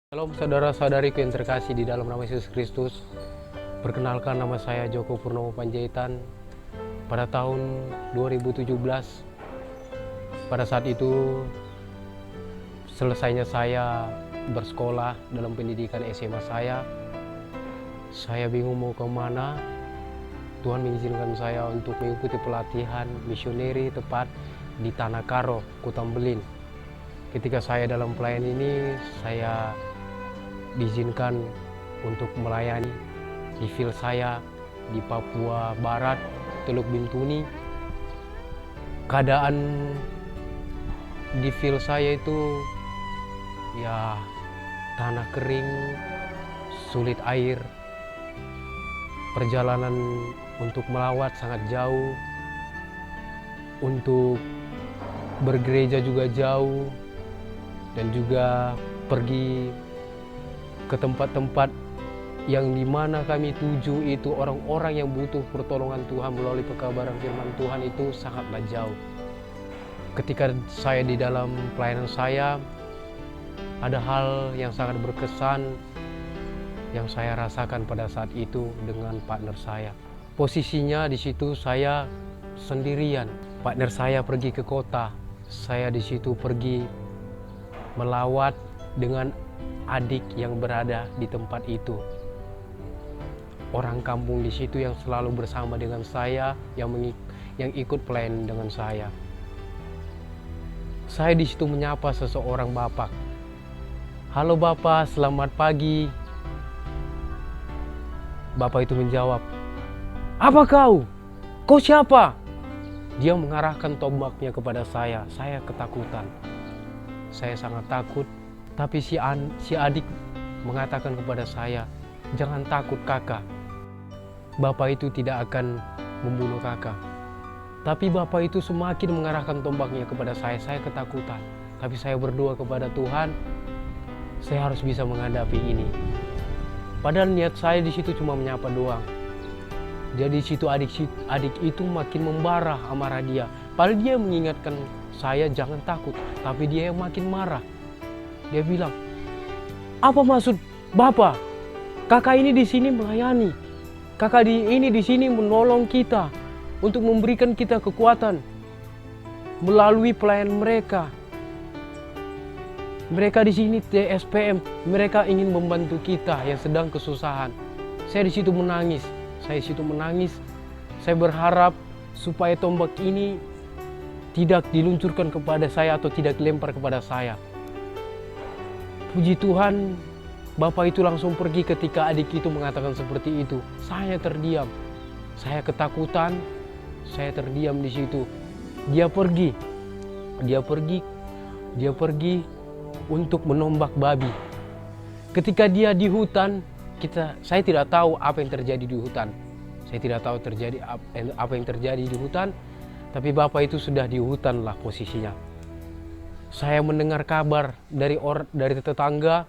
Shalom saudara-saudariku yang terkasih di dalam nama Yesus Kristus. Perkenalkan, nama saya Joko Purnomo Panjaitan. Pada tahun 2017, pada saat itu selesainya saya bersekolah dalam pendidikan SMA saya bingung mau kemana. Tuhan mengizinkan saya untuk mengikuti pelatihan misioneri tepat di Tanah Karo, Kutambelin. Ketika saya dalam pelayanan ini, saya diizinkan untuk melayani di field saya di Papua Barat, Teluk Bintuni. Keadaan di field saya itu ya tanah kering, sulit air, perjalanan untuk melawat sangat jauh, untuk bergereja juga jauh, dan juga pergi ke tempat-tempat yang dimana kami tuju itu orang-orang yang butuh pertolongan Tuhan melalui pekabaran firman Tuhan itu sangatlah jauh. Ketika saya di dalam pelayanan saya, ada hal yang sangat berkesan yang saya rasakan pada saat itu dengan partner saya. Posisinya di situ saya sendirian. Partner saya pergi ke kota, saya di situ pergi melawat dengan adik yang berada di tempat itu. Orang kampung di situ yang selalu bersama dengan saya, yang ikut pelayanan dengan saya. Saya di situ menyapa seseorang bapak. "Halo Bapak, selamat pagi." Bapak itu menjawab, "Apa kau? Kau siapa?" Dia mengarahkan tombaknya kepada saya. Saya ketakutan. Saya sangat takut. Tapi si adik mengatakan kepada saya, "Jangan takut kakak. Bapak itu tidak akan membunuh kakak." Tapi bapak itu semakin mengarahkan tombaknya kepada saya. Saya ketakutan. Tapi saya berdoa kepada Tuhan, saya harus bisa menghadapi ini. Padahal niat saya di situ cuma menyapa doang. Jadi situ adik itu makin membara amarah dia. Padahal dia mengingatkan saya jangan takut, tapi dia yang makin marah. Dia bilang, "Apa maksud Bapak? Kakak ini di sini melayani. Kakak ini di sini menolong kita untuk memberikan kita kekuatan melalui pelayanan mereka. Mereka di sini TSPM, mereka ingin membantu kita yang sedang kesusahan." Saya di situ menangis. Saya berharap supaya tombak ini tidak diluncurkan kepada saya atau tidak dilempar kepada saya. Puji Tuhan, bapak itu langsung pergi ketika adik itu mengatakan seperti itu. Saya terdiam. Saya ketakutan. Saya terdiam di situ. Dia pergi untuk menombak babi. Ketika dia di hutan, saya tidak tahu apa yang terjadi di hutan. Tapi bapak itu sudah di hutan lah posisinya. Saya mendengar kabar dari tetangga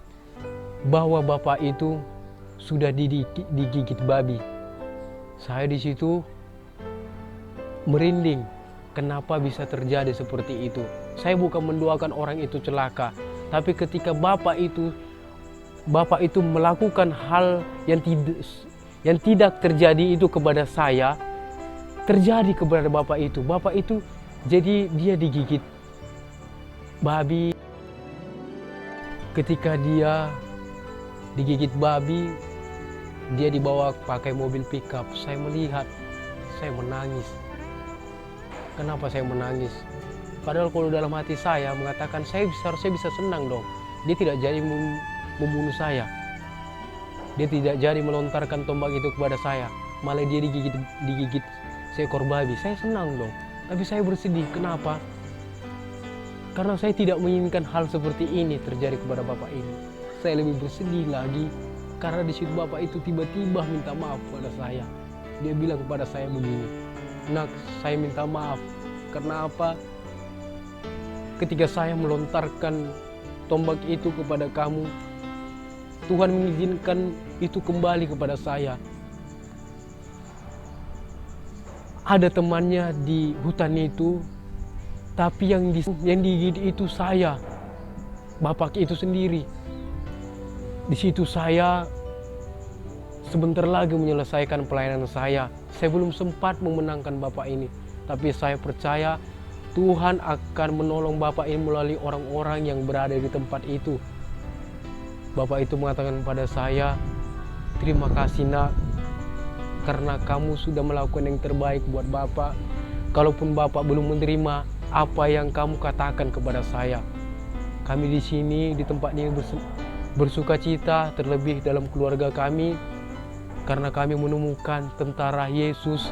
bahwa bapak itu sudah digigit babi. Saya di situ merinding. Kenapa bisa terjadi seperti itu? Saya bukan mendoakan orang itu celaka, tapi ketika bapak itu melakukan hal yang tidak terjadi itu kepada saya, terjadi kepada bapak itu. Bapak itu jadi dia digigit babi. Ketika dia digigit babi, dia dibawa pakai mobil pickup. Saya melihat, saya menangis. Kenapa saya menangis? Padahal kalau dalam hati saya mengatakan seharusnya bisa senang dong. Dia tidak jadi membunuh saya. Dia tidak jadi melontarkan tombak itu kepada saya. Malah dia digigit seekor babi. Saya senang dong. Tapi saya bersedih. Kenapa? Karena saya tidak menginginkan hal seperti ini terjadi kepada bapak ini. Saya lebih bersedih lagi karena di situ bapak itu tiba-tiba minta maaf kepada saya. Dia bilang kepada saya begini, "Nak, saya minta maaf. Karena apa? Ketika saya melontarkan tombak itu kepada kamu, Tuhan mengizinkan itu kembali kepada saya. Ada temannya di hutan itu, tapi yang digigit itu saya, bapak itu sendiri. Di situ saya sebentar lagi menyelesaikan pelayanan saya. Saya belum sempat memenangkan Bapak ini, tapi saya percaya Tuhan akan menolong Bapak ini melalui orang-orang yang berada di tempat itu. Bapak itu mengatakan pada saya, "Terima kasih nak, karena kamu sudah melakukan yang terbaik buat Bapak. Kalaupun Bapak belum menerima apa yang kamu katakan kepada saya, kami di sini di tempat ini bersuka cita, terlebih dalam keluarga kami, karena kami menemukan tentara Yesus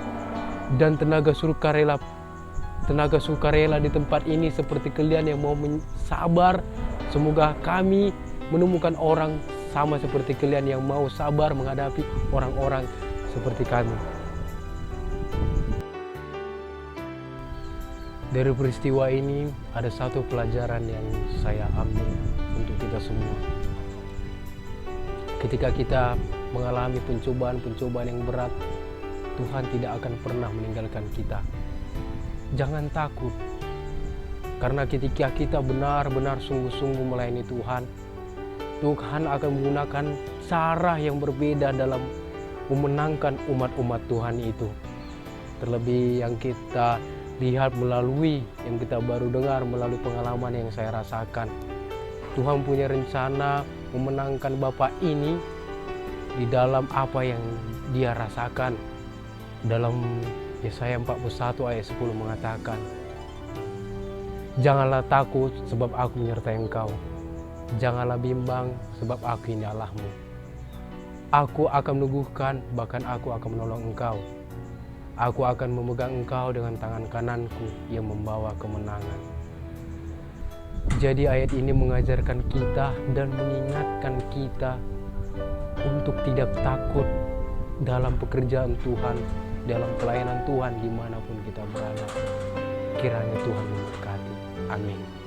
dan tenaga sukarela di tempat ini seperti kalian yang mau sabar. Semoga kami menemukan orang sama seperti kalian yang mau sabar menghadapi orang-orang seperti kami." Dari peristiwa ini ada satu pelajaran yang saya ambil untuk kita semua. Ketika kita mengalami pencobaan-pencobaan yang berat, Tuhan tidak akan pernah meninggalkan kita. Jangan takut, karena ketika kita benar-benar sungguh-sungguh melayani Tuhan, Tuhan akan menggunakan cara yang berbeda dalam memenangkan umat-umat Tuhan itu. Terlebih yang kita lihat yang kita baru dengar melalui pengalaman yang saya rasakan. Tuhan punya rencana memenangkan Bapak ini di dalam apa yang dia rasakan. Dalam Yesaya 41 ayat 10 mengatakan, "Janganlah takut sebab aku menyertai engkau. Janganlah bimbang sebab aku ini Allahmu. Aku akan meneguhkan, bahkan aku akan menolong engkau. Aku akan memegang engkau dengan tangan kananku yang membawa kemenangan." Jadi ayat ini mengajarkan kita dan mengingatkan kita untuk tidak takut dalam pekerjaan Tuhan, dalam pelayanan Tuhan dimanapun kita berada. Kiranya Tuhan memberkati. Amin.